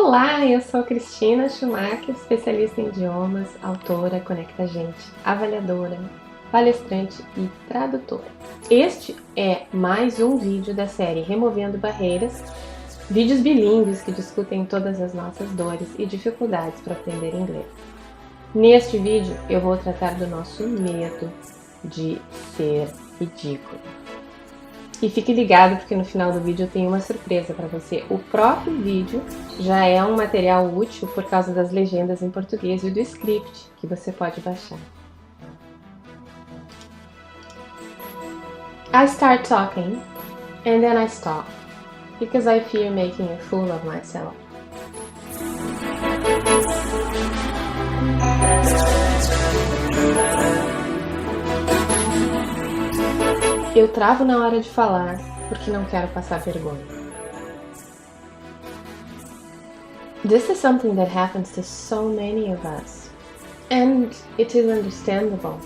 Olá, eu sou Cristina Schumacher, especialista em idiomas, autora, conecta gente, avaliadora, palestrante e tradutora. Este é mais um vídeo da série Removendo Barreiras, vídeos bilíngues que discutem todas as nossas dores e dificuldades para aprender inglês. Neste vídeo eu vou tratar do nosso medo de ser ridículo. E fique ligado porque no final do vídeo eu tenho uma surpresa para você. O próprio vídeo já é um material útil por causa das legendas em português e do script que você pode baixar. I start talking and then I stop because I fear making a fool of myself. Eu travo na hora de falar porque não quero passar vergonha. This is something that happens to so many of us, and it is understandable.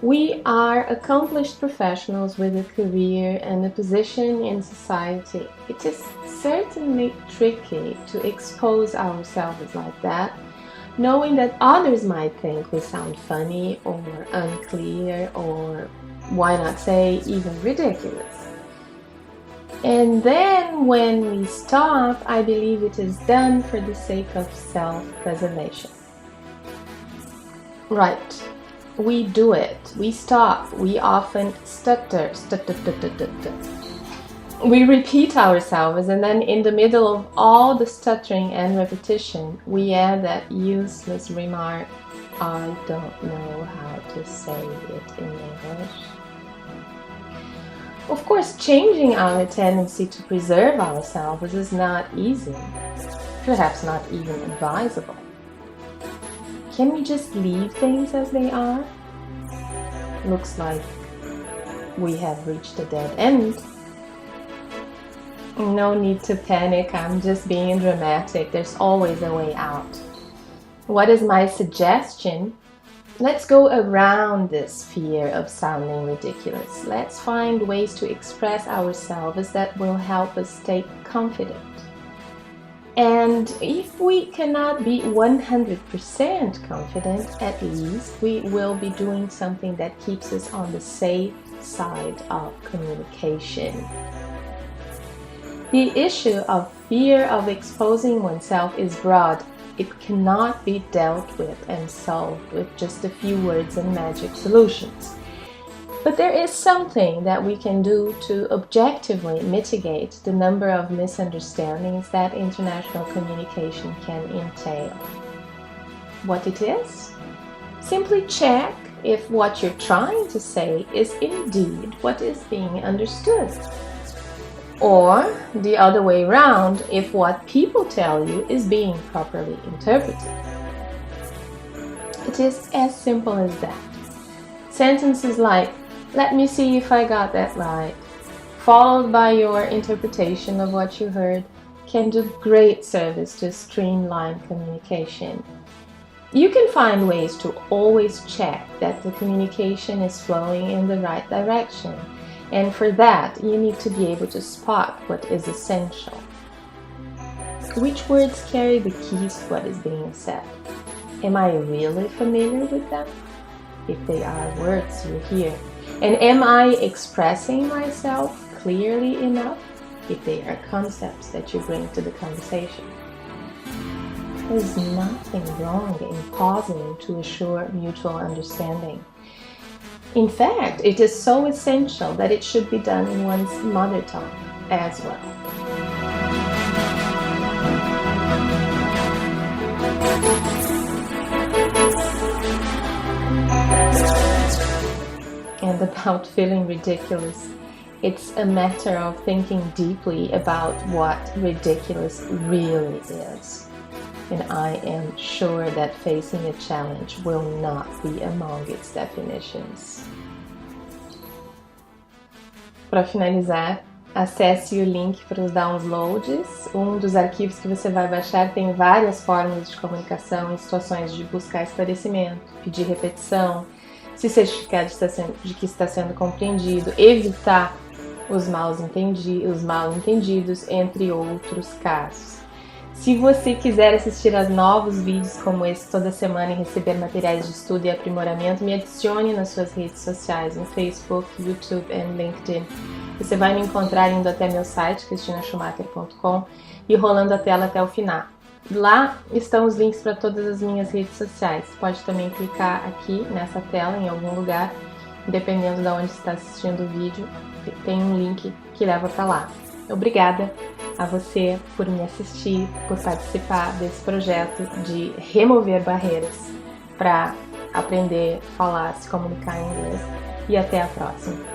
We are accomplished professionals with a career and a position in society. It is certainly tricky to expose ourselves like that, knowing that others might think we sound funny or unclear or, why not say, even ridiculous. And then when we stop, I believe it is done for the sake of self-preservation. Right, we do it, we stop, we often stutter. We repeat ourselves, and then in the middle of all the stuttering and repetition, we add that useless remark, I don't know how to say it in English. Of course, changing our tendency to preserve ourselves is not easy, perhaps not even advisable. Can we just leave things as they are? Looks like we have reached a dead end. No need to panic, I'm just being dramatic. There's always a way out. What is my suggestion? Let's go around this fear of sounding ridiculous. Let's find ways to express ourselves that will help us stay confident. And if we cannot be 100% confident, at least we will be doing something that keeps us on the safe side of communication. The issue of fear of exposing oneself is broad. It cannot be dealt with and solved with just a few words and magic solutions. But there is something that we can do to objectively mitigate the number of misunderstandings that international communication can entail. What it is? Simply check if what you're trying to say is indeed what is being understood. Or, the other way around, if what people tell you is being properly interpreted. It is as simple as that. Sentences like, let me see if I got that right, followed by your interpretation of what you heard, can do great service to streamline communication. You can find ways to always check that the communication is flowing in the right direction. And for that, you need to be able to spot what is essential. Which words carry the keys to what is being said? Am I really familiar with them? If they are words you hear. And am I expressing myself clearly enough? If they are concepts that you bring to the conversation. There's nothing wrong in pausing to assure mutual understanding. In fact, it is so essential that it should be done in one's mother tongue as well. And about feeling ridiculous, it's a matter of thinking deeply about what ridiculous really is. And I am sure that facing a challenge will not be among its definitions. Para finalizar, acesse o link para os downloads. Um dos arquivos que você vai baixar tem várias formas de comunicação em situações de buscar esclarecimento, pedir repetição, se certificar de que está sendo compreendido, evitar os mal entendidos, entre outros casos. Se você quiser assistir a novos vídeos como esse toda semana e receber materiais de estudo e aprimoramento, me adicione nas suas redes sociais, no Facebook, YouTube e LinkedIn. Você vai me encontrar indo até meu site, cristinaschumacher.com, e rolando a tela até o final. Lá estão os links para todas as minhas redes sociais. Pode também clicar aqui nessa tela em algum lugar, dependendo de onde está assistindo o vídeo, tem um link que leva para lá. Obrigada a você por me assistir, por participar desse projeto de remover barreiras para aprender, falar, se comunicar em inglês, e até a próxima.